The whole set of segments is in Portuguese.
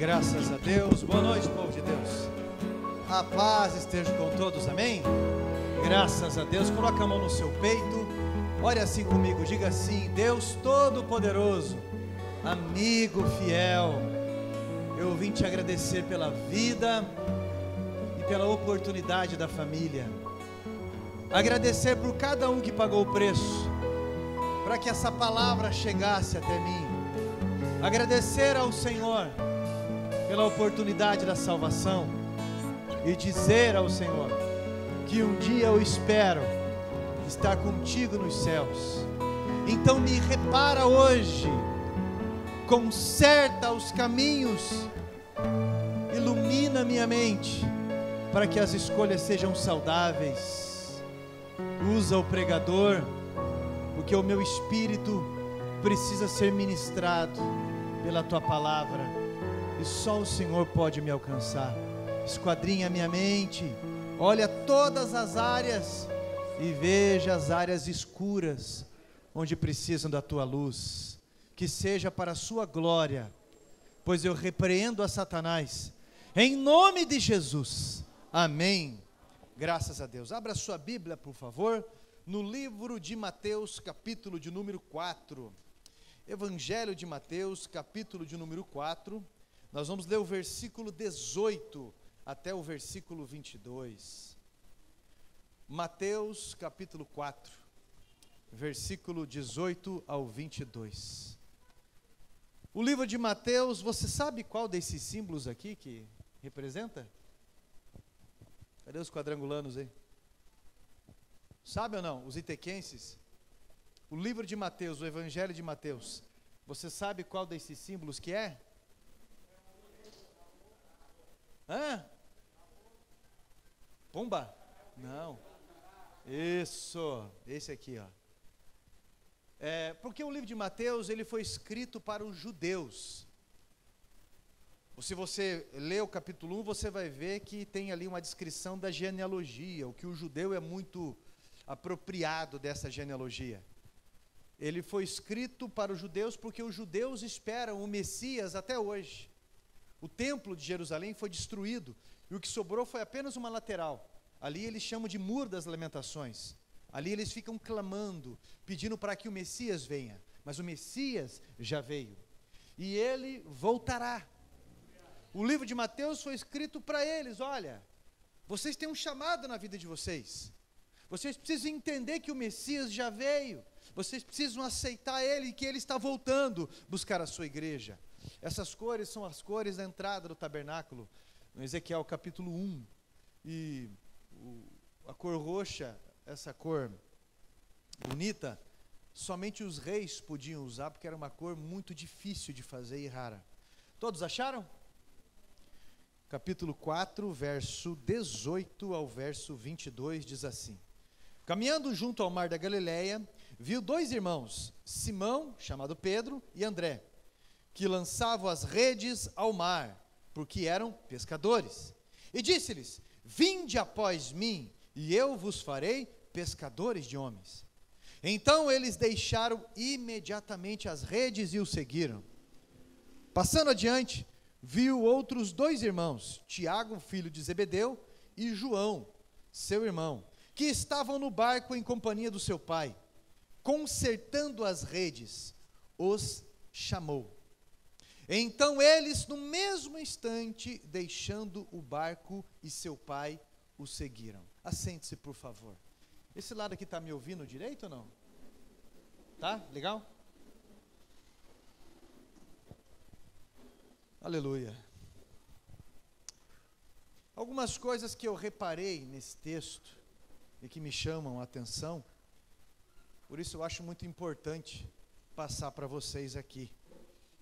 Graças a Deus. Boa noite, povo de Deus. A paz esteja com todos, amém? Graças a Deus. Coloca a mão no seu peito. Ore assim comigo, diga assim: Deus Todo-Poderoso, amigo fiel, eu vim te agradecer pela vida e pela oportunidade da família. Agradecer por cada um que pagou o preço para que essa palavra chegasse até mim. Agradecer ao Senhor pela oportunidade da salvação e dizer ao Senhor que um dia eu espero estar contigo nos céus. Então me repara hoje, conserta os caminhos, ilumina minha mente para que as escolhas sejam saudáveis. Usa o pregador, porque o meu espírito precisa ser ministrado pela tua palavra, e só o Senhor pode me alcançar. Esquadrinha minha mente, olha todas as áreas e veja as áreas escuras onde precisam da tua luz, que seja para a sua glória, pois eu repreendo a Satanás, em nome de Jesus, amém. Graças a Deus. Abra sua Bíblia, por favor, no livro de Mateus, capítulo de número 4, Evangelho de Mateus, capítulo de número 4, nós vamos ler o versículo 18 até o versículo 22, Mateus capítulo 4, versículo 18 ao 22, o livro de Mateus, você sabe qual desses símbolos aqui que representa? Cadê os quadrangulanos aí? Sabe ou não, os itequenses? O livro de Mateus, o Evangelho de Mateus, você sabe qual desses símbolos que é? Hã? Pomba? Não. Isso, esse aqui, ó. Porque o livro de Mateus, ele foi escrito para os judeus. Se você ler o capítulo 1, você vai ver que tem ali uma descrição da genealogia, o que o judeu é muito apropriado dessa genealogia. Ele foi escrito para os judeus porque os judeus esperam o Messias até hoje. O templo de Jerusalém foi destruído e o que sobrou foi apenas uma lateral. Ali eles chamam de Muro das Lamentações. Ali eles ficam clamando, pedindo para que o Messias venha. Mas o Messias já veio e ele voltará. O livro de Mateus foi escrito para eles: olha, vocês têm um chamado na vida de vocês. Vocês precisam entender que o Messias já veio. Vocês precisam aceitar Ele e que Ele está voltando buscar a sua igreja. Essas cores são as cores da entrada do tabernáculo, no Ezequiel capítulo 1. E a cor roxa, essa cor bonita, somente os reis podiam usar, porque era uma cor muito difícil de fazer e rara. Todos acharam? Capítulo 4, verso 18 ao verso 22, diz assim: caminhando junto ao mar da Galileia, viu dois irmãos, Simão, chamado Pedro, e André, que lançavam as redes ao mar, porque eram pescadores. E disse-lhes: vinde após mim, e eu vos farei pescadores de homens. Então eles deixaram imediatamente as redes e o seguiram. Passando adiante, viu outros dois irmãos, Tiago, filho de Zebedeu, e João, seu irmão, que estavam no barco em companhia do seu pai, consertando as redes. Os chamou. Então eles, no mesmo instante, deixando o barco e seu pai, o seguiram. Assente-se, por favor. Esse lado aqui está me ouvindo direito ou não? Tá? Legal? Aleluia. Algumas coisas que eu reparei nesse texto e que me chamam a atenção, por isso eu acho muito importante passar para vocês aqui.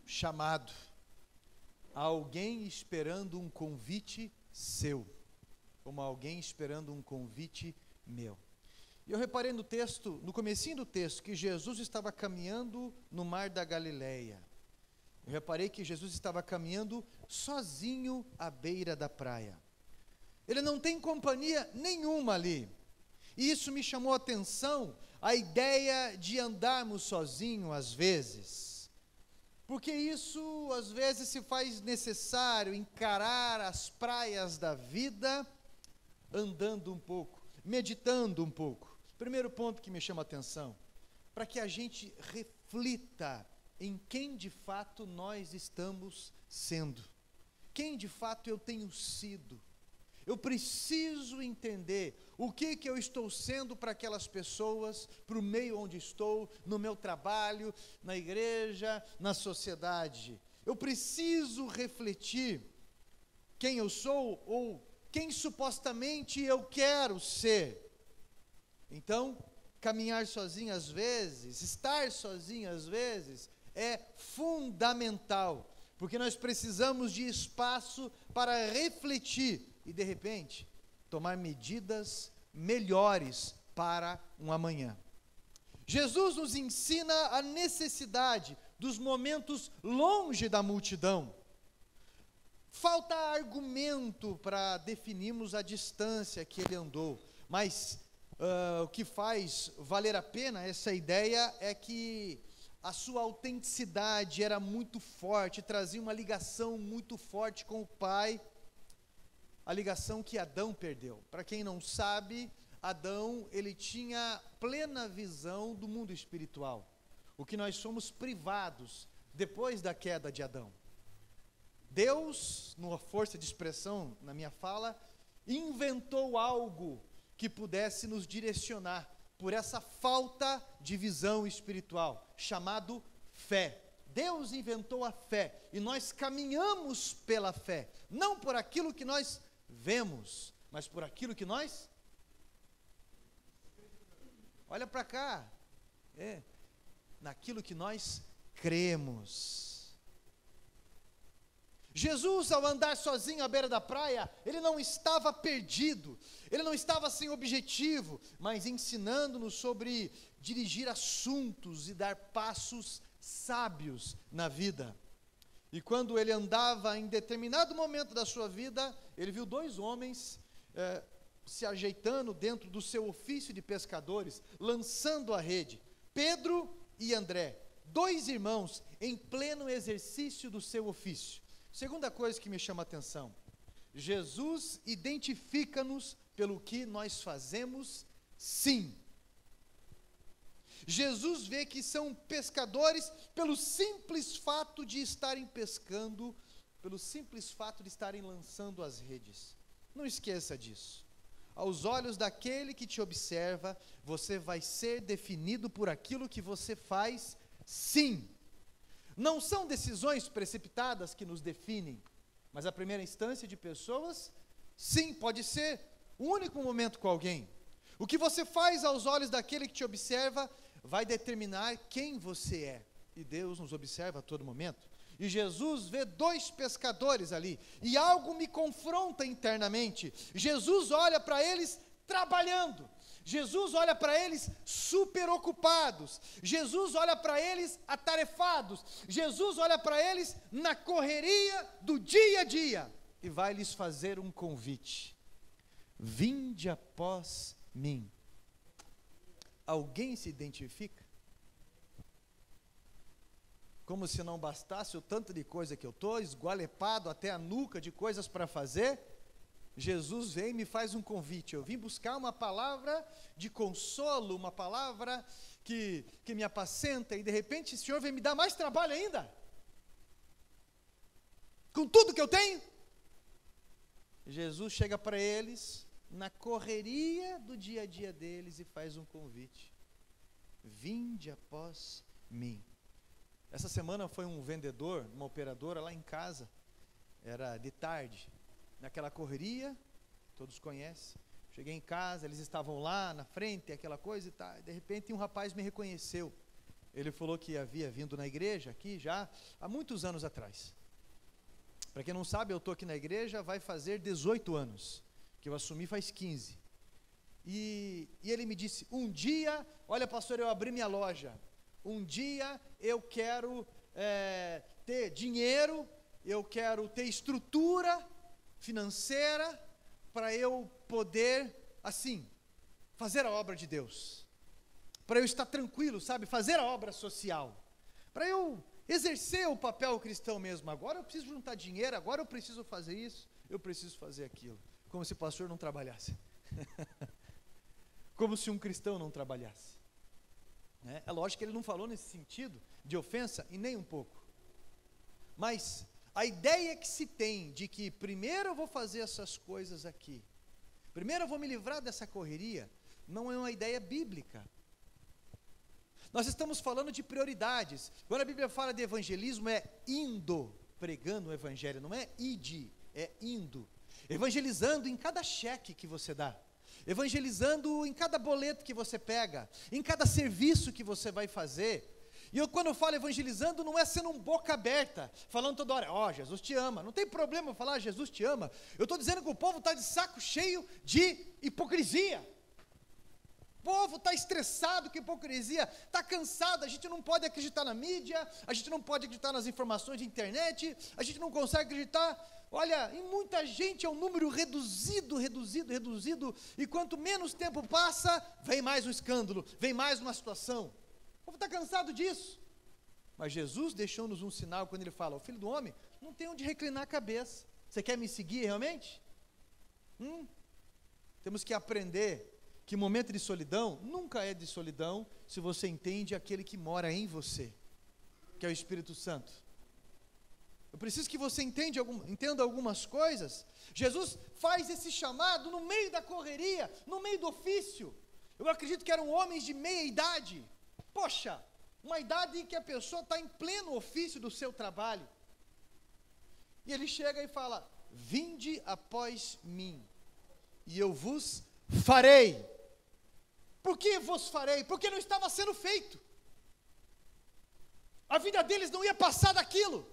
Chamado, alguém esperando um convite seu, como alguém esperando um convite meu. E eu reparei no texto, no comecinho do texto, que Jesus estava caminhando no mar da Galileia. Eu reparei que Jesus estava caminhando sozinho à beira da praia. Ele não tem companhia nenhuma ali. E isso me chamou a atenção, a ideia de andarmos sozinhos às vezes. porque isso às vezes se faz necessário encarar as praias da vida andando um pouco, meditando um pouco. Primeiro ponto que me chama a atenção, para que a gente reflita em quem de fato nós estamos sendo, quem de fato eu tenho sido. Eu preciso entender o que eu estou sendo para aquelas pessoas, para o meio onde estou, no meu trabalho, na igreja, na sociedade. Eu preciso refletir quem eu sou ou quem supostamente eu quero ser. Então, caminhar sozinho às vezes, estar sozinho às vezes, é fundamental, porque nós precisamos de espaço para refletir e, de repente, tomar medidas melhores para um amanhã. Jesus nos ensina a necessidade dos momentos longe da multidão. Falta argumento para definirmos a distância que ele andou, mas o que faz valer a pena essa ideia é que a sua autenticidade era muito forte, trazia uma ligação muito forte com o Pai, a ligação que Adão perdeu. Para quem não sabe, Adão, ele tinha plena visão do mundo espiritual, o que nós somos privados depois da queda de Adão. Deus, numa força de expressão na minha fala, inventou algo que pudesse nos direcionar por essa falta de visão espiritual, chamado fé. Deus inventou a fé, e nós caminhamos pela fé, não por aquilo que nós vemos, mas por aquilo que nós... Olha para cá, naquilo que nós cremos. Jesus, ao andar sozinho à beira da praia, ele não estava perdido, ele não estava sem objetivo, mas ensinando-nos sobre dirigir assuntos e dar passos sábios na vida. E quando ele andava em determinado momento da sua vida, ele viu dois homens se ajeitando dentro do seu ofício de pescadores, lançando a rede, Pedro e André, dois irmãos em pleno exercício do seu ofício. Segunda coisa que me chama a atenção, Jesus identifica-nos pelo que nós fazemos, sim. Jesus vê que são pescadores pelo simples fato de estarem pescando, pelo simples fato de estarem lançando as redes. Não esqueça disso. Aos olhos daquele que te observa, você vai ser definido por aquilo que você faz, sim. Não são decisões precipitadas que nos definem, mas a primeira instância de pessoas, sim, pode ser o único momento com alguém. O que você faz aos olhos daquele que te observa vai determinar quem você é. E Deus nos observa a todo momento. E Jesus vê dois pescadores ali, e algo me confronta internamente. Jesus olha para eles trabalhando. Jesus olha para eles super ocupados, Jesus olha para eles atarefados, Jesus olha para eles na correria do dia a dia, e vai lhes fazer um convite: vinde após mim. Alguém se identifica? Como se não bastasse o tanto de coisa que eu estou, esgualepado até a nuca de coisas para fazer, Jesus vem e me faz um convite. Eu vim buscar uma palavra de consolo, uma palavra que me apacenta, e de repente o Senhor vem me dar mais trabalho ainda, com tudo que eu tenho. Jesus chega para eles, na correria do dia a dia deles, e faz um convite: vinde após mim. Essa semana foi um vendedor, uma operadora lá em casa, era de tarde, naquela correria, todos conhecem. Cheguei em casa, eles estavam lá na frente, aquela coisa e tal. De repente um rapaz me reconheceu. Ele falou que havia vindo na igreja aqui já há muitos anos atrás. Para quem não sabe, eu estou aqui na igreja, vai fazer 18 anos, que eu assumi faz 15. E ele me disse: um dia, olha pastor, eu abri minha loja, um dia eu quero ter dinheiro, eu quero ter estrutura financeira para eu poder, assim, fazer a obra de Deus, para eu estar tranquilo, sabe, fazer a obra social, para eu exercer o papel cristão mesmo. Agora eu preciso juntar dinheiro, agora eu preciso fazer isso, eu preciso fazer aquilo. Como se o pastor não trabalhasse. Como se um cristão não trabalhasse. É lógico que ele não falou nesse sentido de ofensa, e nem um pouco. Mas a ideia que se tem de que primeiro eu vou fazer essas coisas aqui, primeiro eu vou me livrar dessa correria, não é uma ideia bíblica. Nós estamos falando de prioridades. Quando a Bíblia fala de evangelismo, é indo, pregando o evangelho, não é ide, é indo. Evangelizando em cada cheque que você dá, evangelizando em cada boleto que você pega, em cada serviço que você vai fazer. E quando eu falo evangelizando, não é sendo um boca aberta, falando toda hora, Jesus te ama. Não tem problema eu falar, Jesus te ama. Eu estou dizendo que o povo está de saco cheio de hipocrisia. O povo está estressado com hipocrisia, está cansado. A gente não pode acreditar na mídia, a gente não pode acreditar nas informações de internet, a gente não consegue acreditar. Olha, em muita gente é um número reduzido, e quanto menos tempo passa, vem mais um escândalo, vem mais uma situação. O povo está cansado disso. Mas Jesus deixou-nos um sinal quando ele fala, o Filho do Homem não tem onde reclinar a cabeça. Você quer me seguir realmente? Temos que aprender que momento de solidão nunca é de solidão se você entende aquele que mora em você, que é o Espírito Santo. Eu preciso que você entenda algumas coisas. Jesus faz esse chamado no meio da correria, no meio do ofício. Eu acredito que eram homens de meia idade. Poxa, uma idade em que a pessoa está em pleno ofício do seu trabalho. E ele chega e fala, vinde após mim, e eu vos farei. Por que vos farei? Porque não estava sendo feito. A vida deles não ia passar daquilo.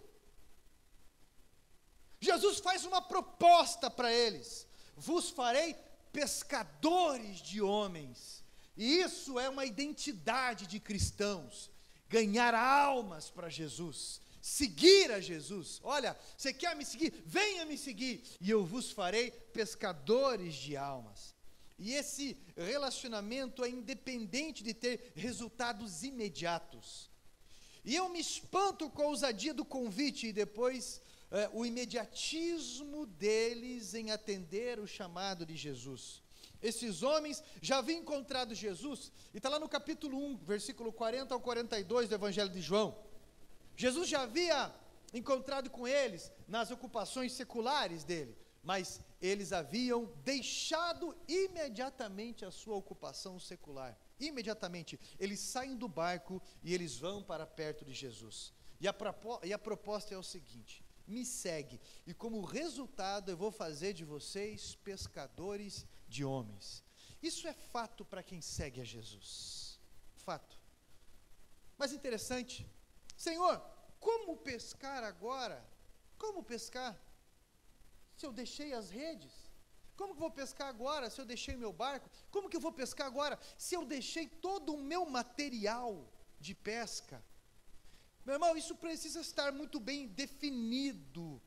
Jesus faz uma proposta para eles, vos farei pescadores de homens. E isso é uma identidade de cristãos, ganhar almas para Jesus, seguir a Jesus. Olha, você quer me seguir? Venha me seguir, e eu vos farei pescadores de almas. E esse relacionamento é independente de ter resultados imediatos. E eu me espanto com a ousadia do convite e depois o imediatismo deles em atender o chamado de Jesus. Esses homens já haviam encontrado Jesus, e está lá no capítulo 1, versículo 40 ao 42 do Evangelho de João. Jesus já havia encontrado com eles nas ocupações seculares dele, mas eles haviam deixado imediatamente a sua ocupação secular. Imediatamente, eles saem do barco e eles vão para perto de Jesus. E a proposta é o seguinte, me segue, e como resultado eu vou fazer de vocês pescadores de homens. Isso é fato para quem segue a Jesus. Fato. Mas interessante, Senhor, como pescar agora? Como pescar? Se eu deixei as redes? Como que eu vou pescar agora se eu deixei meu barco? Como que eu vou pescar agora se eu deixei todo o meu material de pesca? Meu irmão, isso precisa estar muito bem definido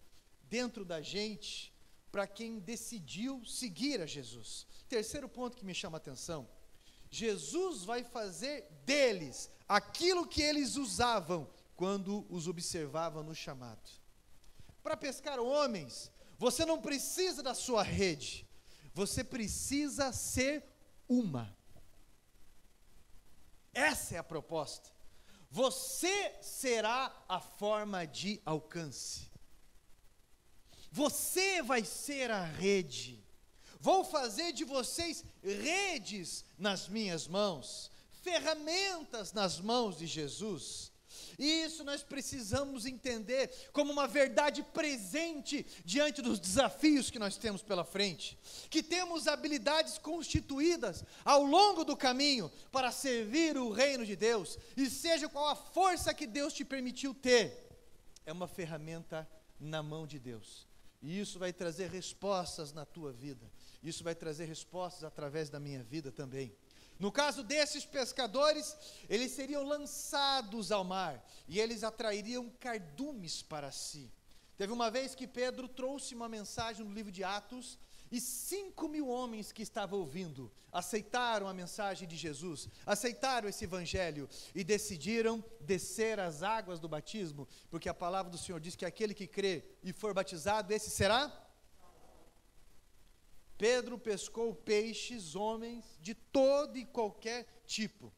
dentro da gente, para quem decidiu seguir a Jesus. Terceiro ponto que me chama a atenção, Jesus vai fazer deles aquilo que eles usavam quando os observavam no chamado. Para pescar homens, você não precisa da sua rede, você precisa ser uma. Essa é a proposta. Você será a forma de alcance. Você vai ser a rede. Vou fazer de vocês redes nas minhas mãos, ferramentas nas mãos de Jesus. E isso nós precisamos entender como uma verdade presente diante dos desafios que nós temos pela frente, que temos habilidades constituídas ao longo do caminho para servir o reino de Deus, e seja qual a força que Deus te permitiu ter, é uma ferramenta na mão de Deus, e isso vai trazer respostas na tua vida, isso vai trazer respostas através da minha vida também. No caso desses pescadores, eles seriam lançados ao mar, e eles atrairiam cardumes para si. Teve uma vez que Pedro trouxe uma mensagem no livro de Atos, E 5.000 homens que estavam ouvindo, aceitaram a mensagem de Jesus, aceitaram esse evangelho e decidiram descer as águas do batismo, porque a palavra do Senhor diz que aquele que crê e for batizado, esse será? Pedro pescou peixes, homens de todo e qualquer tipo.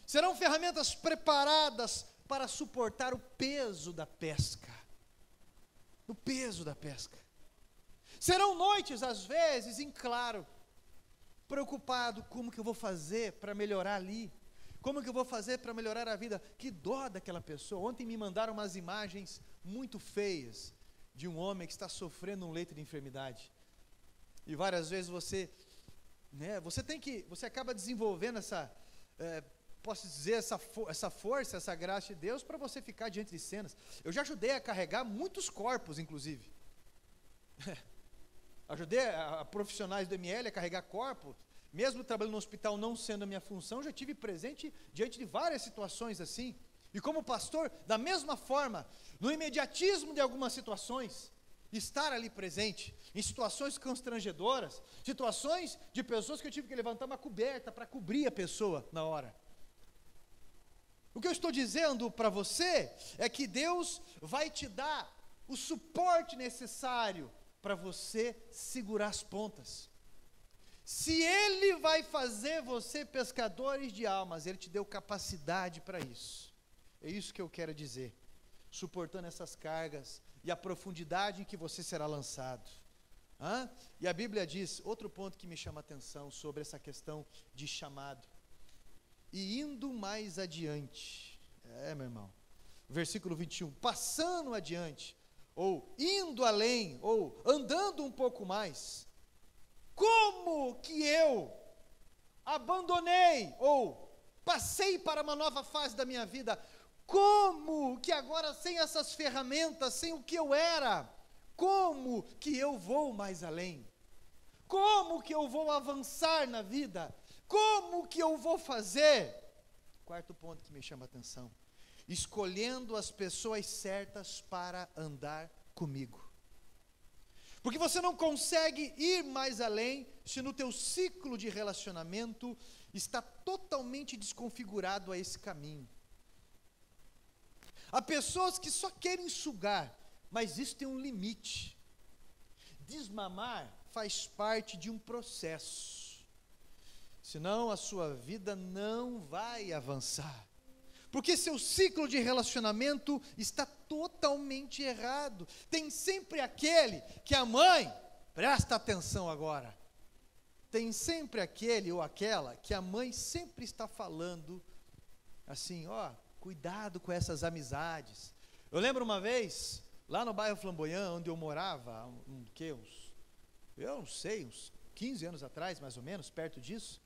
Serão ferramentas preparadas para suportar o peso da pesca. O peso da pesca. Serão noites, às vezes, em claro, preocupado, como que eu vou fazer para melhorar ali? Como que eu vou fazer para melhorar a vida? Que dó daquela pessoa. Ontem me mandaram umas imagens muito feias, de um homem que está sofrendo um leito de enfermidade. E várias vezes você acaba desenvolvendo posso dizer, essa força, essa graça de Deus, para você ficar diante de cenas. Eu já ajudei a carregar muitos corpos, inclusive. Ajudei a profissionais do ML a carregar corpos, mesmo trabalhando no hospital não sendo a minha função, já tive presente diante de várias situações assim. E como pastor, da mesma forma, no imediatismo de algumas situações, estar ali presente, em situações constrangedoras, situações de pessoas que eu tive que levantar uma coberta para cobrir a pessoa na hora. O que eu estou dizendo para você é que Deus vai te dar o suporte necessário para você segurar as pontas. Se Ele vai fazer você pescadores de almas, Ele te deu capacidade para isso. É isso que eu quero dizer. Suportando essas cargas e a profundidade em que você será lançado. E a Bíblia diz, outro ponto que me chama a atenção sobre essa questão de chamado. E indo mais adiante, meu irmão, versículo 21, passando adiante, ou indo além, ou andando um pouco mais, como que eu abandonei, ou passei para uma nova fase da minha vida, como que agora sem essas ferramentas, sem o que eu era, como que eu vou mais além? Como que eu vou avançar na vida? Como que eu vou fazer? Quarto ponto que me chama a atenção. Escolhendo as pessoas certas para andar comigo. Porque você não consegue ir mais além se no teu ciclo de relacionamento está totalmente desconfigurado a esse caminho. Há pessoas que só querem sugar, mas isso tem um limite. Desmamar faz parte de um processo. Senão a sua vida não vai avançar. Porque seu ciclo de relacionamento está totalmente errado. Tem sempre aquele que a mãe, presta atenção agora, tem sempre aquele ou aquela que a mãe sempre está falando assim, cuidado com essas amizades. Eu lembro uma vez, lá no bairro Flamboyant, onde eu morava, uns 15 anos atrás, mais ou menos, perto disso,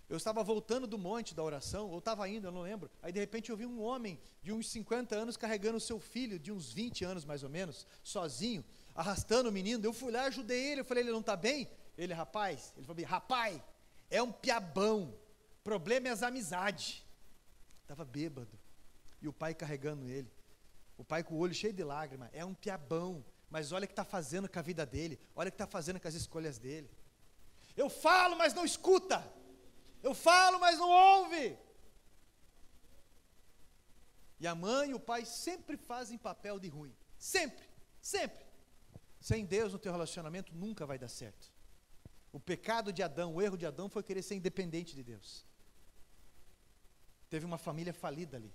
eu estava voltando do monte da oração, ou estava indo, eu não lembro, aí de repente eu vi um homem de uns 50 anos carregando o seu filho, de uns 20 anos mais ou menos, sozinho, arrastando o menino. Eu fui lá, ajudei ele, eu falei, ele não está bem? Ele falou, rapaz, é um piabão, problema é as amizades. Estava bêbado, e o pai carregando ele, o pai com o olho cheio de lágrimas, é um piabão, mas olha o que está fazendo com a vida dele, olha o que está fazendo com as escolhas dele. Eu falo, mas não escuta. Eu falo, mas não ouve. E a mãe e o pai sempre fazem papel de ruim. Sempre, sempre. Sem Deus no teu relacionamento nunca vai dar certo. O pecado de Adão, o erro de Adão foi querer ser independente de Deus. Teve uma família falida ali.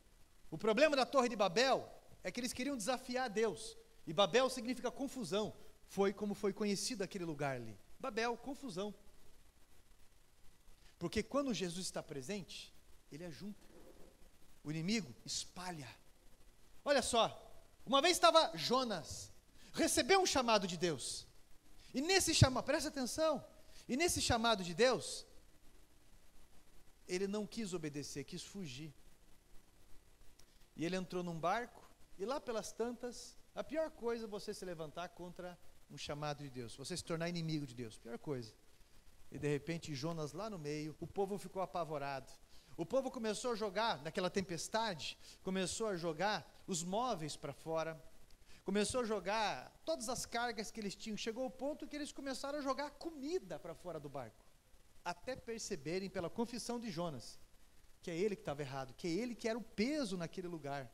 O problema da Torre de Babel é que eles queriam desafiar Deus. E Babel significa confusão. Foi como foi conhecido aquele lugar ali. Babel, confusão. Porque quando Jesus está presente, Ele ajunta. O inimigo espalha. Olha só, uma vez estava Jonas, recebeu um chamado de Deus. E nesse chamado, presta atenção, e nesse chamado de Deus, ele não quis obedecer, quis fugir. E ele entrou num barco, e lá pelas tantas, a pior coisa é você se levantar contra um chamado de Deus, você se tornar inimigo de Deus, pior coisa. E de repente Jonas lá no meio, o povo ficou apavorado. O povo começou a jogar, naquela tempestade, começou a jogar os móveis para fora, começou a jogar todas as cargas que eles tinham, chegou ao ponto que eles começaram a jogar comida para fora do barco, até perceberem pela confissão de Jonas, que é ele que estava errado, que é ele que era o peso naquele lugar.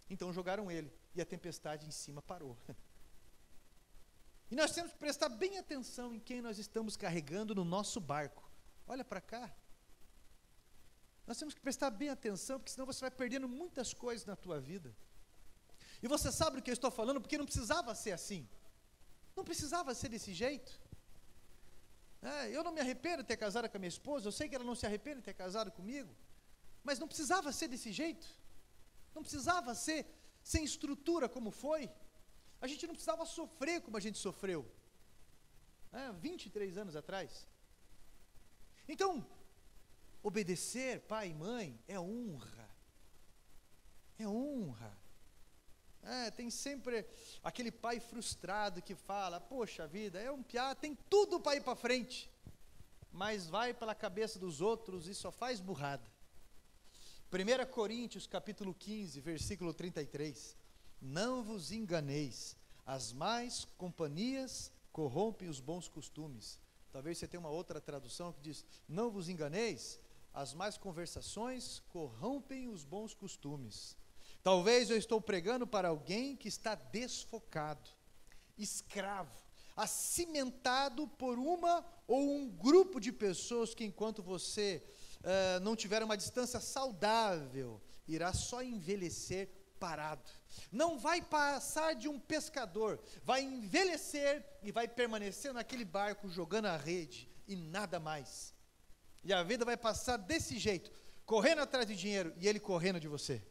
Então jogaram ele, e a tempestade em cima parou. E nós temos que prestar bem atenção em quem nós estamos carregando no nosso barco. Olha para cá. Nós temos que prestar bem atenção, porque senão você vai perdendo muitas coisas na tua vida. E você sabe do que eu estou falando, porque não precisava ser assim. Não precisava ser desse jeito. Eu não me arrependo de ter casado com a minha esposa, eu sei que ela não se arrepende de ter casado comigo, mas não precisava ser desse jeito. Não precisava ser sem estrutura como foi. A gente não precisava sofrer como a gente sofreu 23 anos atrás. Então, obedecer pai e mãe é honra. É honra. Tem sempre aquele pai frustrado que fala, poxa vida, é um piá, tem tudo para ir para frente, mas vai pela cabeça dos outros e só faz burrada. 1 Coríntios capítulo 15, versículo 33, não vos enganeis, as más companhias corrompem os bons costumes. Talvez você tenha uma outra tradução que diz, não vos enganeis, as más conversações corrompem os bons costumes. Talvez eu estou pregando para alguém que está desfocado, escravo, acimentado por uma ou um grupo de pessoas que enquanto você não tiver uma distância saudável, irá só envelhecer parado. Não vai passar de um pescador, vai envelhecer e vai permanecer naquele barco jogando a rede e nada mais. E a vida vai passar desse jeito, correndo atrás de dinheiro e ele correndo de você.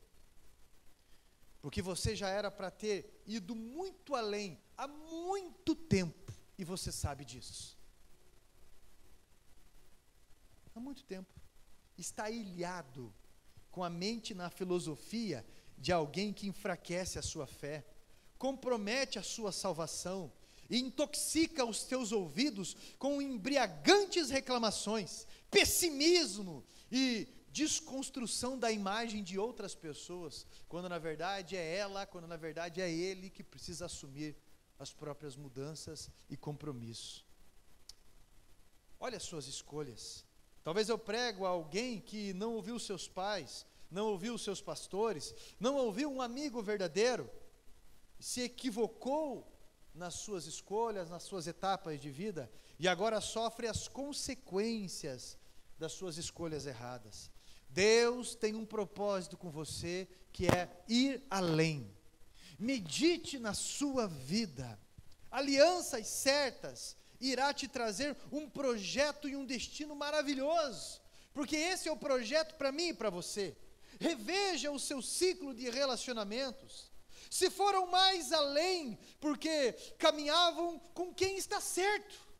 Porque você já era para ter ido muito além, há muito tempo, e você sabe disso. Há muito tempo. Está ilhado com a mente na filosofia de alguém que enfraquece a sua fé, compromete a sua salvação, e intoxica os teus ouvidos com embriagantes reclamações, pessimismo e desconstrução da imagem de outras pessoas, quando na verdade é ela, quando na verdade é ele que precisa assumir as próprias mudanças e compromisso. Olha as suas escolhas. Talvez eu prego a alguém que não ouviu seus pais, não ouviu seus pastores, não ouviu um amigo verdadeiro, se equivocou nas suas escolhas, nas suas etapas de vida, e agora sofre as consequências das suas escolhas erradas. Deus tem um propósito com você, que é ir além. Medite na sua vida. Alianças certas irá te trazer um projeto e um destino maravilhoso, porque esse é o projeto para mim e para você. Reveja o seu ciclo de relacionamentos. Se foram mais além, porque caminhavam com quem está certo.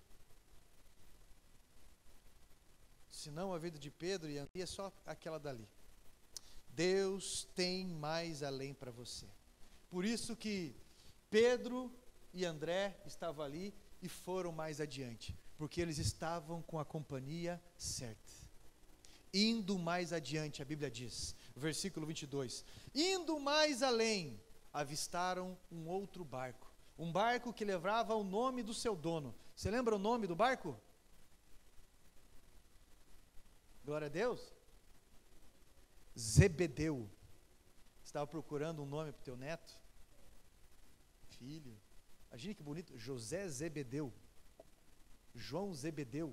Senão a vida de Pedro e André é só aquela dali. Deus tem mais além para você. Por isso que Pedro e André estavam ali e foram mais adiante, porque eles estavam com a companhia certa. Indo mais adiante, a Bíblia diz, versículo 22, indo mais além, avistaram um outro barco, um barco que levava o nome do seu dono. Você lembra o nome do barco? Glória a Deus. Zebedeu. Estava procurando um nome para o teu neto? Filho. Imagine que bonito. José Zebedeu. João Zebedeu.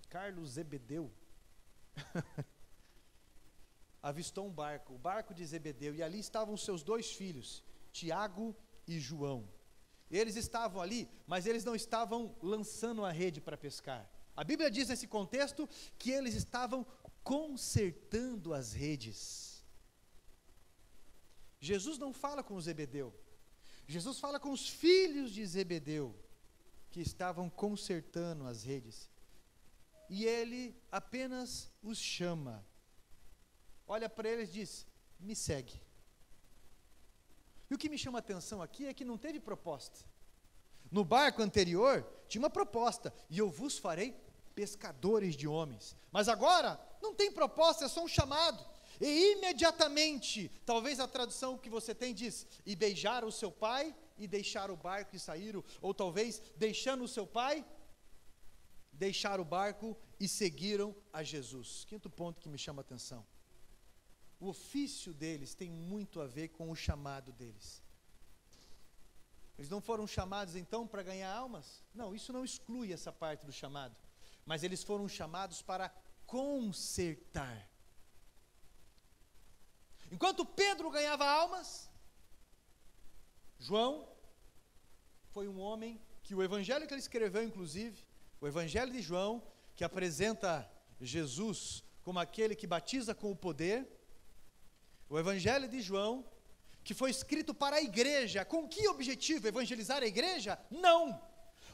Carlos Zebedeu. Avistou um barco, o barco de Zebedeu, e ali estavam seus dois filhos, Tiago e João. Eles estavam ali, mas eles não estavam lançando a rede para pescar. A Bíblia diz nesse contexto que eles estavam consertando as redes. Jesus não fala com Zebedeu, Jesus fala com os filhos de Zebedeu, que estavam consertando as redes, e ele apenas os chama, olha para eles e diz, me segue. E o que me chama a atenção aqui é que não teve proposta. No barco anterior tinha uma proposta, e eu vos farei pescadores de homens. Mas agora não tem proposta, é só um chamado. e imediatamente, talvez a tradução que você tem diz, e beijaram o seu pai, e deixaram o barco e saíram, ou talvez, deixando o seu pai, deixaram o barco e seguiram a Jesus. Quinto ponto que me chama a atenção. O ofício deles tem muito a ver com o chamado deles. Eles não foram chamados então para ganhar almas? Não, isso não exclui essa parte do chamado. Mas eles foram chamados para consertar. Enquanto Pedro ganhava almas, João foi um homem que o evangelho que ele escreveu, inclusive, o evangelho de João, que apresenta Jesus como aquele que batiza com o poder, o evangelho de João, que foi escrito para a igreja, com que objetivo? Evangelizar a igreja? Não!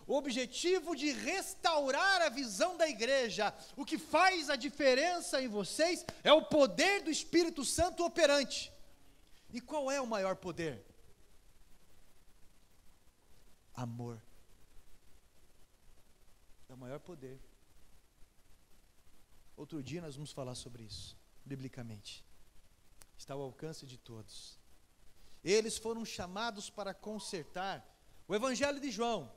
O objetivo de restaurar a visão da igreja. O que faz a diferença em vocês é o poder do Espírito Santo operante. E qual é o maior poder? Amor. É o maior poder. Outro dia nós vamos falar sobre isso, biblicamente. Está ao alcance de todos. Eles foram chamados para consertar. O Evangelho de João,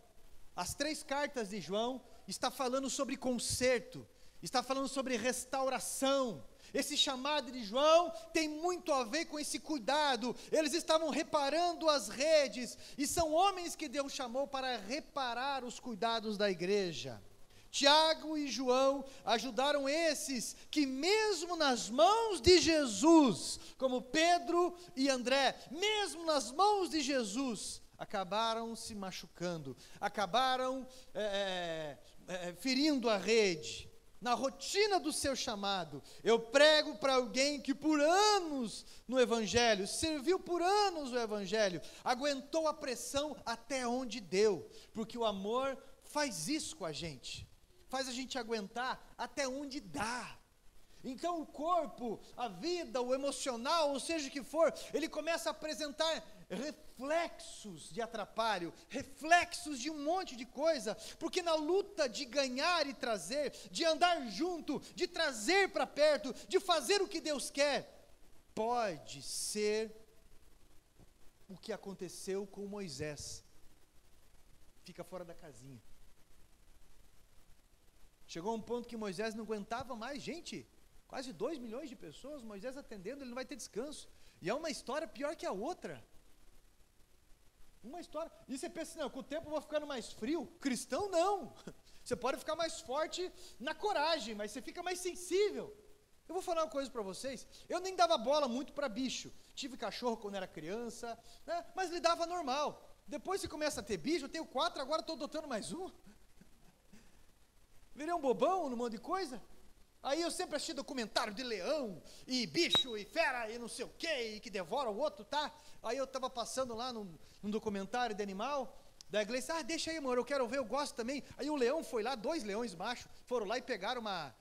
as 3 cartas de João, está falando sobre conserto, está falando sobre restauração. Esse chamado de João tem muito a ver com esse cuidado. Eles estavam reparando as redes, e são homens que Deus chamou para reparar os cuidados da igreja. Tiago e João ajudaram esses que mesmo nas mãos de Jesus, como Pedro e André, mesmo nas mãos de Jesus, acabaram se machucando, acabaram ferindo a rede. Na rotina do seu chamado, eu prego para alguém que por anos no Evangelho, serviu por anos o Evangelho, aguentou a pressão até onde deu, porque o amor faz isso com a gente, faz a gente aguentar até onde dá. Então o corpo, a vida, o emocional, ou seja o que for, ele começa a apresentar reflexos de atrapalho, reflexos de um monte de coisa, porque na luta de ganhar e trazer, de andar junto, de trazer para perto, de fazer o que Deus quer, pode ser o que aconteceu com Moisés. Fica fora da casinha. Chegou um ponto que Moisés não aguentava mais, gente, quase 2 milhões de pessoas, Moisés atendendo, ele não vai ter descanso. E é uma história pior que a outra. Uma história. E você pensa, não, com o tempo eu vou ficando mais frio. Cristão não. Você pode ficar mais forte na coragem, mas você fica mais sensível. Eu vou falar uma coisa para vocês. Eu nem dava bola muito para bicho. Tive cachorro quando era criança, né? Mas lidava normal. Depois você começa a ter bicho, eu tenho 4, agora estou adotando mais um. Virei um bobão num monte de coisa. Aí eu sempre achei documentário de leão, e bicho, e fera, e não sei o quê, e que devora o outro, tá? Aí eu estava passando lá num documentário de animal, da igreja, deixa aí, amor, eu quero ver, eu gosto também. Aí o leão foi lá, 2 leões machos, foram lá e pegaram uma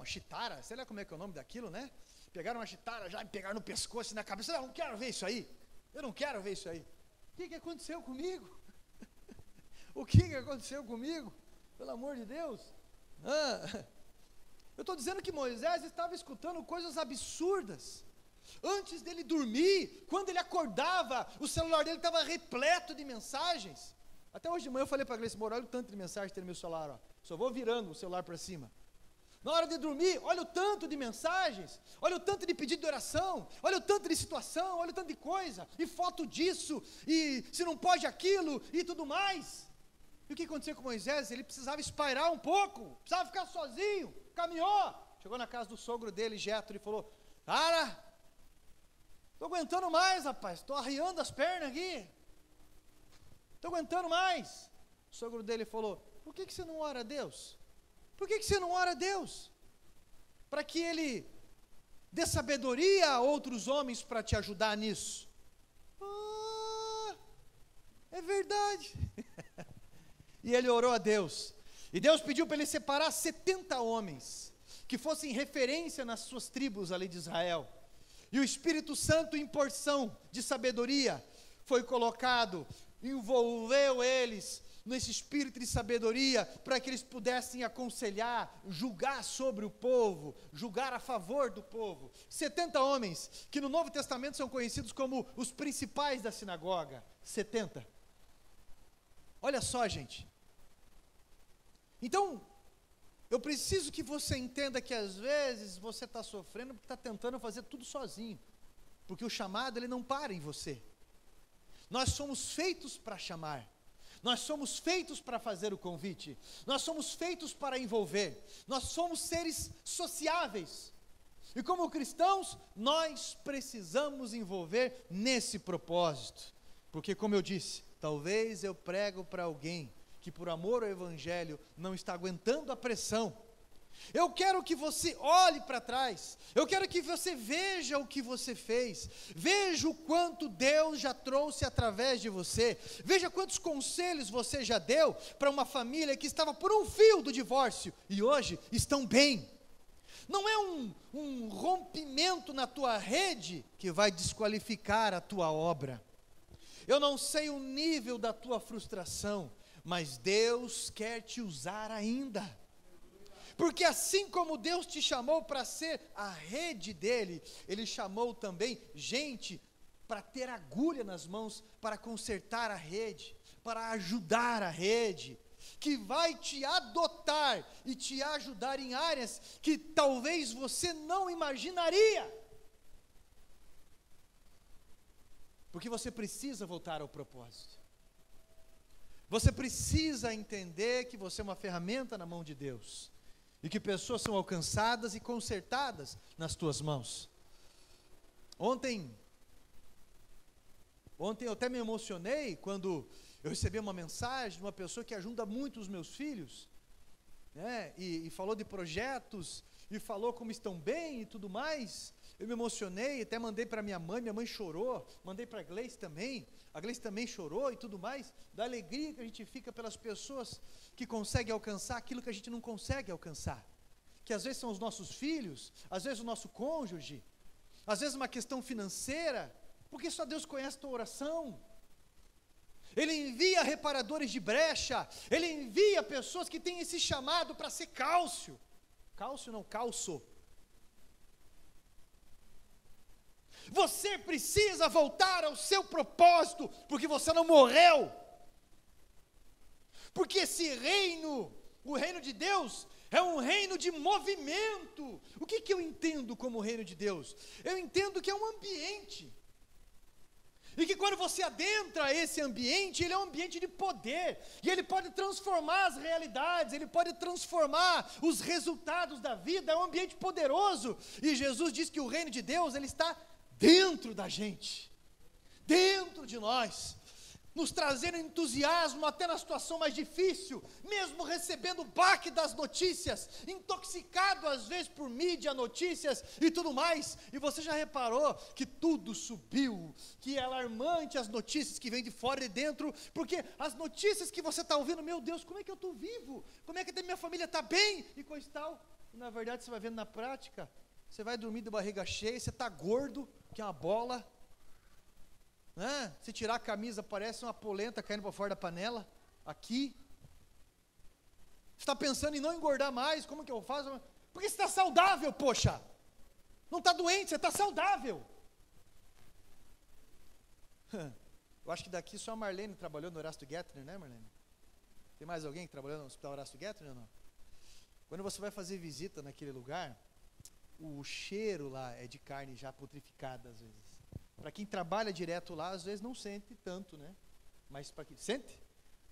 chitara, sei lá como é que é o nome daquilo, né? Pegaram uma chitara já, e pegaram no pescoço e na cabeça. Eu não quero ver isso aí, eu não quero ver isso aí. O que aconteceu comigo? O que aconteceu comigo? Pelo amor de Deus. Eu estou dizendo que Moisés estava escutando coisas absurdas. Antes dele dormir, quando ele acordava, o celular dele estava repleto de mensagens. Até hoje de manhã eu falei para a Gleice, olha o tanto de mensagem que tem no meu celular, ó. Só vou virando o celular para cima. Na hora de dormir, olha o tanto de mensagens, olha o tanto de pedido de oração, olha o tanto de situação, olha o tanto de coisa, e foto disso, e se não pode aquilo, e tudo mais. E o que aconteceu com Moisés? Ele precisava espairar um pouco, precisava ficar sozinho, caminhou, chegou na casa do sogro dele, Jetro, e falou, cara, estou aguentando mais, rapaz, estou arriando as pernas aqui, estou aguentando mais. O sogro dele falou, por que você não ora a Deus? Por que você não ora a Deus? Para que Ele dê sabedoria a outros homens para te ajudar nisso. É verdade. E ele orou a Deus, e Deus pediu para ele separar 70 homens, que fossem referência nas suas tribos ali de Israel, e o Espírito Santo em porção de sabedoria, foi colocado, envolveu eles, nesse espírito de sabedoria, para que eles pudessem aconselhar, julgar sobre o povo, julgar a favor do povo. 70 homens, que no Novo Testamento são conhecidos como os principais da sinagoga. 70. Olha só, gente. Então, eu preciso que você entenda que às vezes você está sofrendo porque está tentando fazer tudo sozinho, porque o chamado ele não para em você. Nós somos feitos para chamar, nós somos feitos para fazer o convite, nós somos feitos para envolver, nós somos seres sociáveis, e como cristãos, nós precisamos envolver nesse propósito, porque como eu disse, talvez eu prego para alguém que por amor ao Evangelho não está aguentando a pressão. Eu quero que você olhe para trás, eu quero que você veja o que você fez, veja o quanto Deus já trouxe através de você, veja quantos conselhos você já deu para uma família que estava por um fio do divórcio, e hoje estão bem. Não é um rompimento na tua rede que vai desqualificar a tua obra. Eu não sei o nível da tua frustração, mas Deus quer te usar ainda, porque assim como Deus te chamou para ser a rede dele, Ele chamou também gente para ter agulha nas mãos, para consertar a rede, para ajudar a rede, que vai te adotar e te ajudar em áreas que talvez você não imaginaria, porque você precisa voltar ao propósito. Você precisa entender que você é uma ferramenta na mão de Deus, e que pessoas são alcançadas e consertadas nas tuas mãos. Ontem eu até me emocionei quando eu recebi uma mensagem de uma pessoa que ajuda muito os meus filhos, né, e falou de projetos, e falou como estão bem e tudo mais. Eu me emocionei, até mandei para minha mãe chorou, mandei para a Gleice também chorou e tudo mais, da alegria que a gente fica pelas pessoas que conseguem alcançar aquilo que a gente não consegue alcançar, que às vezes são os nossos filhos, às vezes o nosso cônjuge, às vezes uma questão financeira, porque só Deus conhece a tua oração. Ele envia reparadores de brecha, Ele envia pessoas que têm esse chamado para ser calço, Você precisa voltar ao seu propósito, porque você não morreu, porque esse reino, o reino de Deus, é um reino de movimento. O que eu entendo como reino de Deus? Eu entendo que é um ambiente, e que quando você adentra esse ambiente, ele é um ambiente de poder, e ele pode transformar as realidades, ele pode transformar os resultados da vida, é um ambiente poderoso, e Jesus diz que o reino de Deus, ele está dentro da gente, dentro de nós, nos trazendo entusiasmo até na situação mais difícil, mesmo recebendo o baque das notícias, intoxicado às vezes por mídia, notícias e tudo mais. E você já reparou que tudo subiu, que é alarmante as notícias que vêm de fora e de dentro, porque as notícias que você está ouvindo, meu Deus, como é que eu estou vivo? Como é que a minha família está bem? E coisa e tal. E na verdade você vai vendo na prática, você vai dormir de barriga cheia, você está gordo, que é uma bola, né? Se tirar a camisa parece uma polenta caindo para fora da panela, aqui, você está pensando em não engordar mais, como que eu faço? Porque você está saudável, poxa, não está doente, você está saudável. Eu acho que daqui só a Marlene trabalhou no Horácio Guettner, né, Marlene? Tem mais alguém que trabalhou no Hospital Horácio Guettner ou não? Quando você vai fazer visita naquele lugar, o cheiro lá é de carne já putrificada às vezes. Para quem trabalha direto lá, às vezes não sente tanto, né? Mas para quem sente?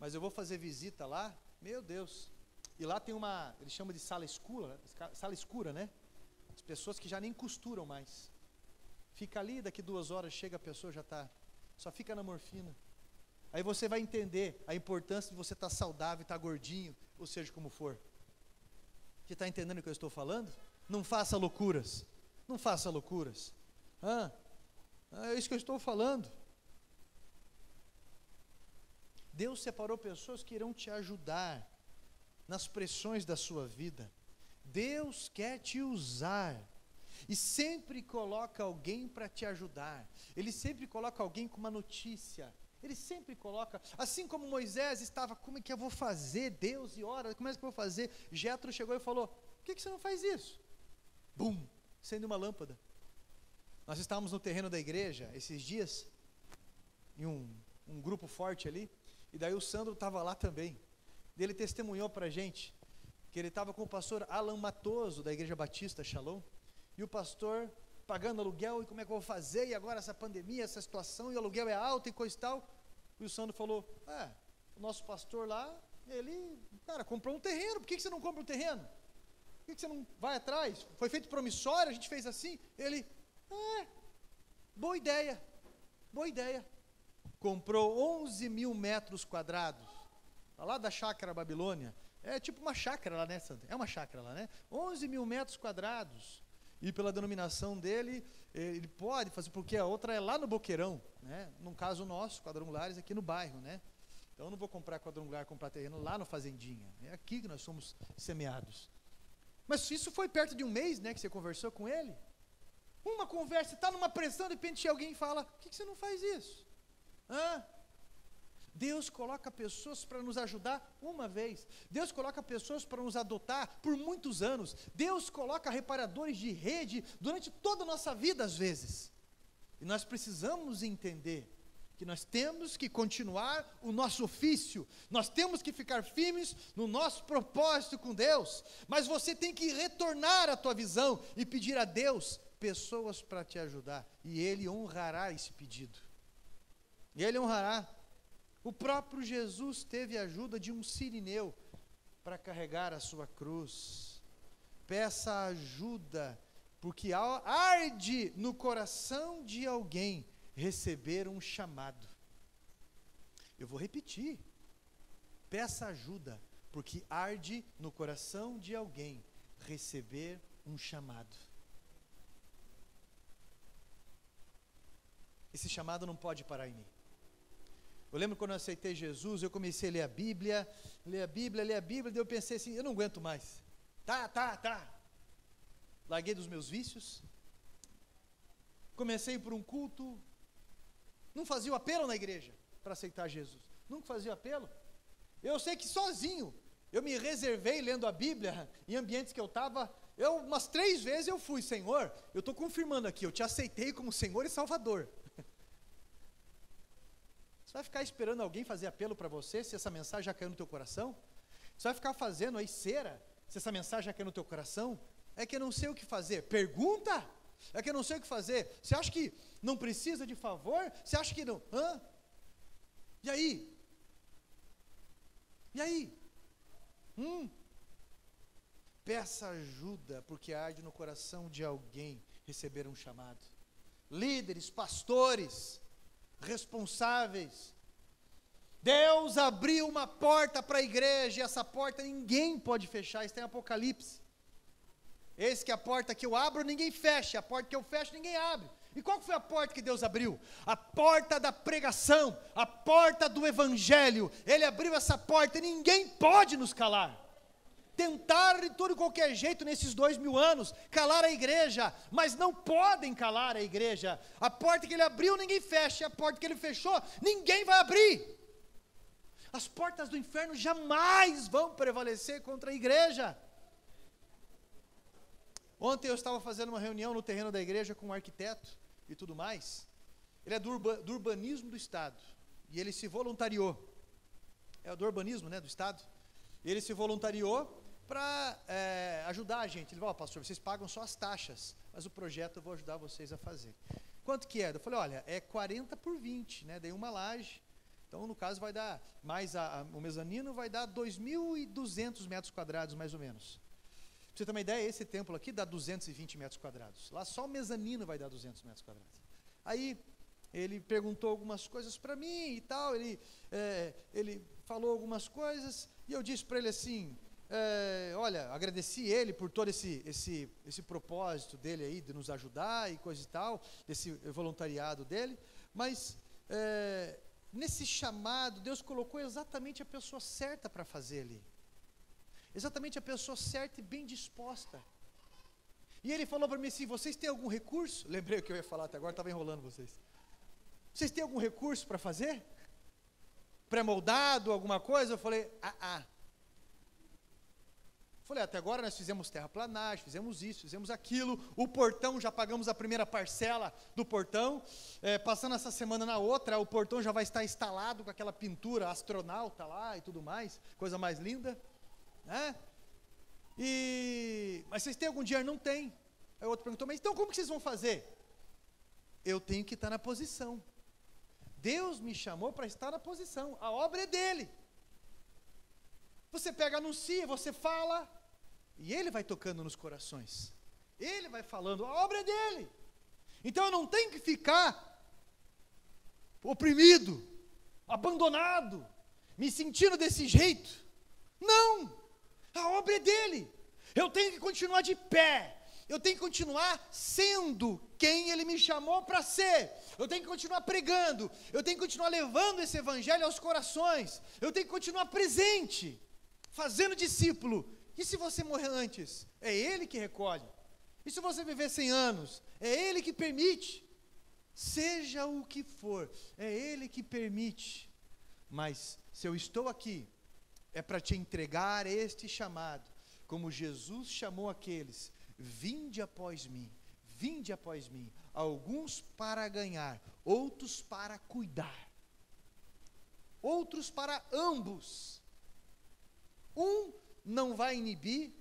Mas eu vou fazer visita lá, meu Deus. E lá tem uma, eles chamam de sala escura, né? As pessoas que já nem costuram mais. Fica ali, daqui 2 horas chega a pessoa, já está, só fica na morfina. Aí você vai entender a importância de você estar saudável, estar gordinho, ou seja, como for. Você está entendendo o que eu estou falando? Não faça loucuras, não faça loucuras. É isso que eu estou falando. Deus separou pessoas que irão te ajudar nas pressões da sua vida. Deus quer te usar, e sempre coloca alguém para te ajudar. Ele sempre coloca alguém com uma notícia, Ele sempre coloca, assim como Moisés estava, como é que eu vou fazer, Deus, e ora, como é que eu vou fazer? Jetro chegou e falou, por que você não faz isso? Bum, acende uma lâmpada. Nós estávamos no terreno da igreja, esses dias, em um grupo forte ali, e daí o Sandro estava lá também, e ele testemunhou para a gente, que ele estava com o pastor Alan Matoso, da Igreja Batista Shalom, e o pastor pagando aluguel, e como é que eu vou fazer, e agora essa pandemia, essa situação, e o aluguel é alto e coisa e tal, e o Sandro falou, o nosso pastor lá, ele, cara, comprou um terreno, por que você não compra um terreno? Por que você não vai atrás? Foi feito promissório, a gente fez assim, ele, boa ideia, comprou 11 mil metros quadrados, lá da chácara Babilônia, é tipo uma chácara lá, né, Sandro? É uma chácara lá, né? 11 mil metros quadrados, e pela denominação dele, ele pode fazer, porque a outra é lá no Boqueirão, né? No caso nosso, quadrangulares aqui no bairro, né? Então eu não vou comprar quadrangular, comprar terreno lá no Fazendinha, é aqui que nós somos semeados. Mas isso foi perto de um mês, né, que você conversou com ele? Uma conversa, está numa pressão, de repente alguém fala, por que você não faz isso? Deus coloca pessoas para nos ajudar uma vez, Deus coloca pessoas para nos adotar por muitos anos, Deus coloca reparadores de rede durante toda a nossa vida às vezes, e nós precisamos entender que nós temos que continuar o nosso ofício, nós temos que ficar firmes no nosso propósito com Deus, mas você tem que retornar a tua visão e pedir a Deus pessoas para te ajudar, e Ele honrará esse pedido, e Ele honrará. O próprio Jesus teve a ajuda de um sirineu para carregar a sua cruz. Peça ajuda, porque arde no coração de alguém receber um chamado. Eu vou repetir. Peça ajuda, porque arde no coração de alguém receber um chamado. Esse chamado não pode parar em mim. Eu lembro quando eu aceitei Jesus, eu comecei a ler a Bíblia, daí eu pensei assim, eu não aguento mais. Tá. Larguei dos meus vícios, comecei por um culto, não fazia o apelo na igreja para aceitar Jesus, nunca fazia o apelo. Eu sei que sozinho, eu me reservei lendo a Bíblia, em ambientes que eu estava, umas 3 vezes eu fui, Senhor, eu estou confirmando aqui, eu te aceitei como Senhor e Salvador. Você vai ficar esperando alguém fazer apelo para você, se essa mensagem já caiu no teu coração? Você vai ficar fazendo aí cera, se essa mensagem já caiu no teu coração? É que eu não sei o que fazer. Pergunta! É que eu não sei o que fazer. Você acha que não precisa de favor? Você acha que não? E aí? Peça ajuda, porque arde no coração de alguém receber um chamado. Líderes, pastores, responsáveis. Deus abriu uma porta para a igreja, e essa porta ninguém pode fechar, está em Apocalipse. Eis que a porta que eu abro, ninguém fecha, a porta que eu fecho, ninguém abre. E qual foi a porta que Deus abriu? A porta da pregação, a porta do evangelho. Ele abriu essa porta e ninguém pode nos calar. Tentaram de todo e qualquer jeito nesses 2000 anos, calar a igreja, mas não podem calar a igreja. A porta que ele abriu, ninguém fecha, a porta que ele fechou, ninguém vai abrir. As portas do inferno jamais vão prevalecer contra a igreja. Ontem eu estava fazendo uma reunião no terreno da igreja com um arquiteto e tudo mais. Ele é do urbanismo do Estado, e ele se voluntariou. É do urbanismo, né, do Estado. Ele se voluntariou para ajudar a gente. Ele falou, pastor, vocês pagam só as taxas, mas o projeto eu vou ajudar vocês a fazer. Quanto que é? Eu falei, olha, é 40 por 20, né? Daí uma laje. Então, no caso, vai dar, mais o mezanino vai dar 2.200 metros quadrados, mais ou menos. Pra você ter uma ideia, esse templo aqui dá 220 metros quadrados. Lá só o mezanino vai dar 200 metros quadrados. Aí, ele perguntou algumas coisas para mim e tal, ele falou algumas coisas, e eu disse para ele assim, olha, agradeci ele por todo esse propósito dele aí, de nos ajudar e coisa e tal, desse voluntariado dele, mas nesse chamado, Deus colocou exatamente a pessoa certa para fazer ali, exatamente a pessoa certa e bem disposta. E ele falou para mim assim, vocês têm algum recurso? Lembrei o que eu ia falar até agora, estava enrolando vocês. Vocês têm algum recurso para fazer? pré-moldado, alguma coisa? Eu falei, Falei, até agora nós fizemos terraplanagem, fizemos isso, fizemos aquilo, o portão, já pagamos a primeira parcela do portão, passando essa semana na outra, o portão já vai estar instalado com aquela pintura astronauta lá e tudo mais, coisa mais linda, né? Mas vocês têm algum dinheiro? Não tem. Aí o outro perguntou, mas então como que vocês vão fazer? Eu tenho que estar na posição. Deus me chamou para estar na posição, a obra é dele. Você pega, anuncia, você fala, e ele vai tocando nos corações, ele vai falando, a obra é dele. Então eu não tenho que ficar oprimido, abandonado, me sentindo desse jeito. Não, a obra é dele. Eu tenho que continuar de pé, eu tenho que continuar sendo quem ele me chamou para ser, eu tenho que continuar pregando, eu tenho que continuar levando esse evangelho aos corações, eu tenho que continuar presente, fazendo discípulo. E se você morrer antes? É ele que recolhe. E se você viver 100 anos? É ele que permite. Seja o que for, é ele que permite. Mas se eu estou aqui, é para te entregar este chamado, como Jesus chamou aqueles: vinde após mim, vinde após mim. Alguns para ganhar, outros para cuidar, outros para ambos. Um não vai inibir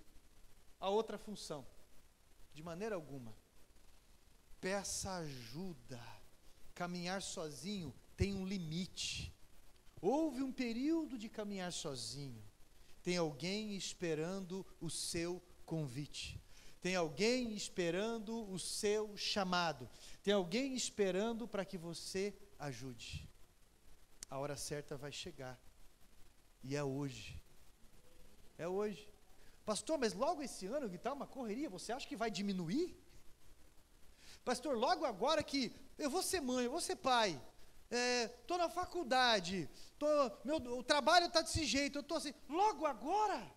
a outra função, de maneira alguma. Peça ajuda. Caminhar sozinho tem um limite. Houve um período de caminhar sozinho. Tem alguém esperando o seu convite. Tem alguém esperando o seu chamado. Tem alguém esperando para que você ajude. A hora certa vai chegar. E é hoje. É hoje. Pastor, mas logo esse ano que está uma correria, você acha que vai diminuir? Pastor, logo agora que eu vou ser mãe, eu vou ser pai, estou na faculdade, o trabalho está desse jeito, eu estou assim, logo agora?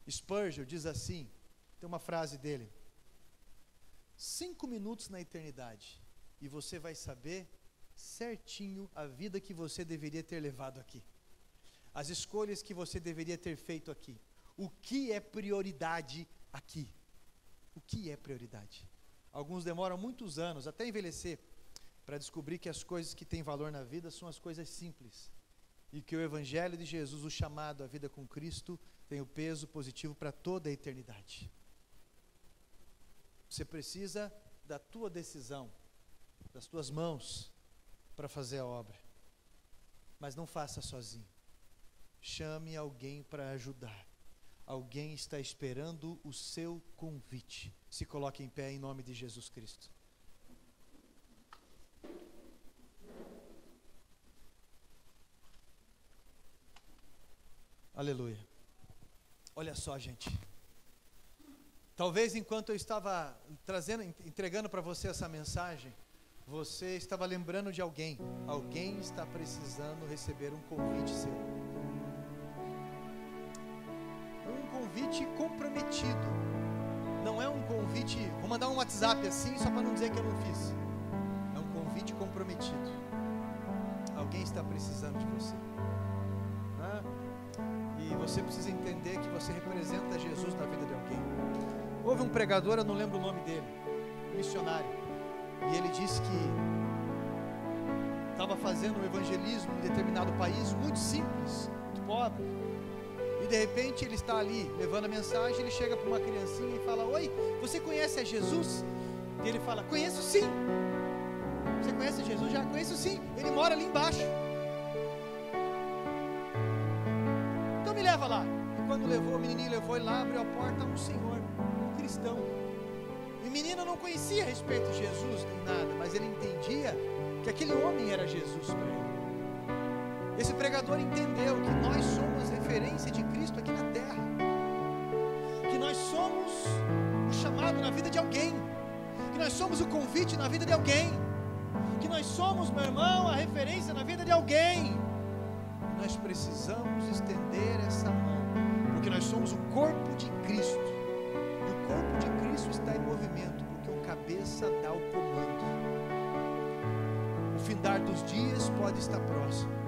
Spurgeon diz assim, tem uma frase dele: 5 minutos na eternidade, e você vai saber certinho a vida que você deveria ter levado aqui. As escolhas que você deveria ter feito aqui. O que é prioridade aqui? O que é prioridade? Alguns demoram muitos anos, até envelhecer, para descobrir que as coisas que têm valor na vida são as coisas simples. E que o Evangelho de Jesus, o chamado à vida com Cristo, tem o peso positivo para toda a eternidade. Você precisa da tua decisão, das tuas mãos, para fazer a obra. Mas não faça sozinho. Chame alguém para ajudar. Alguém está esperando o seu convite. Se coloque em pé em nome de Jesus Cristo. Aleluia. Olha só, gente. Talvez enquanto eu estava entregando para você essa mensagem, você estava lembrando de alguém. Alguém está precisando receber um convite seu. Convite comprometido, não é um convite, vou mandar um WhatsApp assim, só para não dizer que eu não fiz, é um convite comprometido. Alguém está precisando de você, né? E você precisa entender que você representa Jesus na vida de alguém. Houve um pregador, eu não lembro o nome dele, missionário, e ele disse que estava fazendo um evangelismo em determinado país, muito simples, muito pobre. E de repente ele está ali levando a mensagem, ele chega para uma criancinha e fala: oi, você conhece a Jesus? E ele fala: conheço sim. Você conhece Jesus? Já conheço sim, ele mora ali embaixo. Então me leva lá. E quando o menininho levou ele lá, abriu a porta, um senhor, um cristão. E o menino não conhecia a respeito de Jesus nem nada, mas ele entendia que aquele homem era Jesus para ele. Esse pregador entendeu que nós somos referência de Cristo aqui na terra, que nós somos o chamado na vida de alguém, que nós somos o convite na vida de alguém, que nós somos, meu irmão, a referência na vida de alguém. E nós precisamos estender essa mão, porque nós somos o corpo de Cristo, e o corpo de Cristo está em movimento, porque o cabeça dá o comando. O findar dos dias pode estar próximo.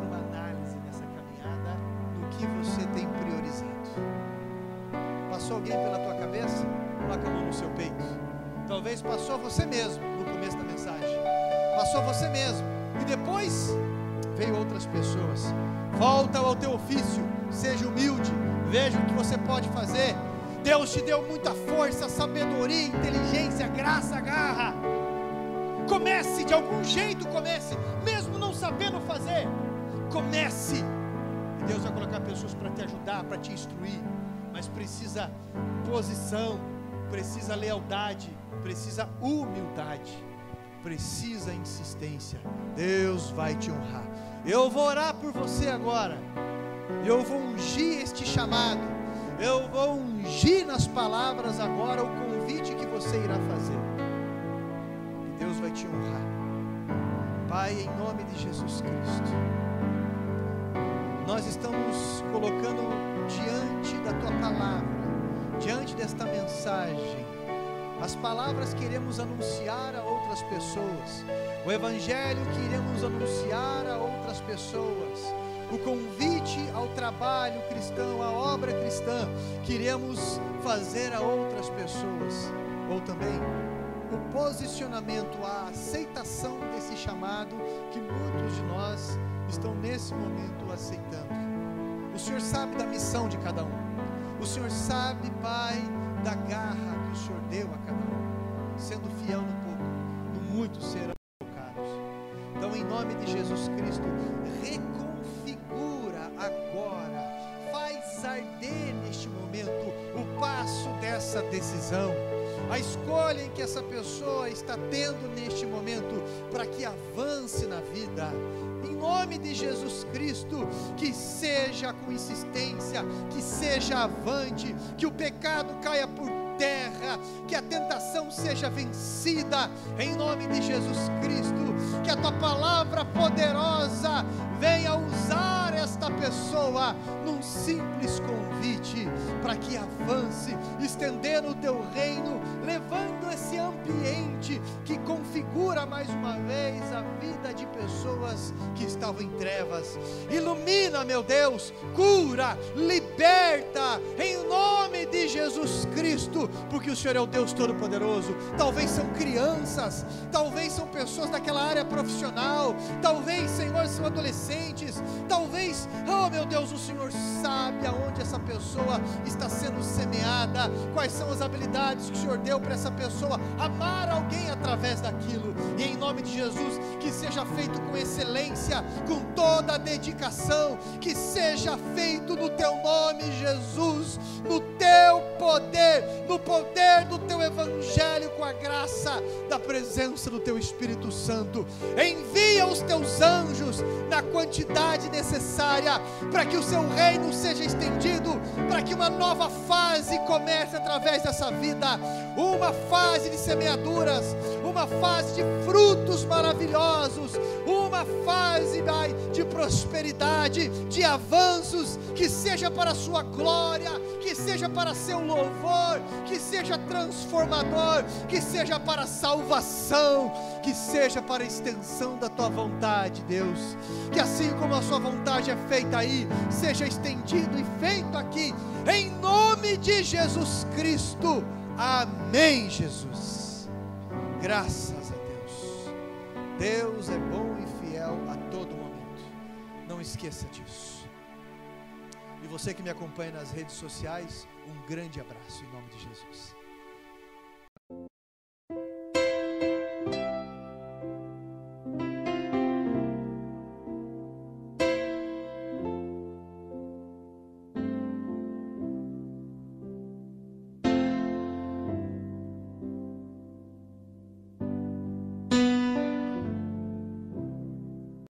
fazer uma análise nessa caminhada no que você tem priorizado. Passou alguém pela tua cabeça? Coloca a mão no seu peito. Talvez passou você mesmo no começo da mensagem. Passou você mesmo. E depois veio outras pessoas. Volta ao teu ofício. Seja humilde. Veja o que você pode fazer. Deus te deu muita força, sabedoria, inteligência, graça, garra. Comece, de algum jeito comece. Mesmo não sabendo fazer, comece. E Deus vai colocar pessoas para te ajudar, para te instruir. Mas precisa posição, precisa lealdade, precisa humildade, precisa insistência. Deus vai te honrar. Eu vou orar por você agora. Eu vou ungir este chamado. Eu vou ungir nas palavras agora o convite que você irá fazer. E Deus vai te honrar. Pai, em nome de Jesus Cristo, nós estamos colocando diante da tua palavra, diante desta mensagem, as palavras que iremos anunciar a outras pessoas, o evangelho que iremos anunciar a outras pessoas, o convite ao trabalho cristão, à obra cristã que iremos fazer a outras pessoas, ou também o posicionamento, a aceitação desse chamado que muitos de nós estão nesse momento aceitando. O Senhor sabe da missão de cada um. O Senhor sabe, Pai, da garra que o Senhor deu a cada um. Sendo fiel no pouco, no muito serão colocados. Então, em nome de Jesus Cristo, reconfigura agora, faz arder neste momento o passo dessa decisão, a escolha em que essa pessoa está tendo neste momento, para que avance na vida. Em nome de Jesus Cristo, que seja com insistência, que seja avante, que o pecado caia por terra, que a tentação seja vencida, em nome de Jesus Cristo, que a tua palavra poderosa venha usar esta pessoa num simples convite, para que avance, estendendo o teu reino, levando esse ambiente que configura mais uma vez a vida de pessoas que estavam em trevas. Ilumina, meu Deus, cura, liberta, em nome de Jesus Cristo, porque o Senhor é o Deus Todo-Poderoso. Talvez são crianças, talvez são pessoas daquela área profissional, talvez, Senhor, são adolescentes, talvez, oh meu Deus, o Senhor sabe aonde essa pessoa está sendo semeada, quais são as habilidades que o Senhor deu para essa pessoa amar alguém através daquilo, e em nome de Jesus, que seja feito com excelência, com toda a dedicação, que seja feito no teu nome, Jesus, no teu poder, no poder do teu evangelho, com a graça da presença do teu Espírito Santo. Envia os teus anjos na quantidade necessária, para que o seu reino seja estendido, para que uma nova fase comece através dessa vida, uma fase de semeaduras, uma fase de frutos maravilhosos, uma fase, Pai, de prosperidade, de avanços, que seja para a sua glória, que seja para seu louvor, que seja transformador, que seja para a salvação, que seja para a extensão da tua vontade, Deus, que assim como a sua vontade é feita aí, seja estendido e feito aqui, em nome de Jesus Cristo. Amém, Jesus. Graças a Deus. Deus é bom e fiel a todo momento. Não esqueça disso. E você que me acompanha nas redes sociais, um grande abraço em nome de Jesus.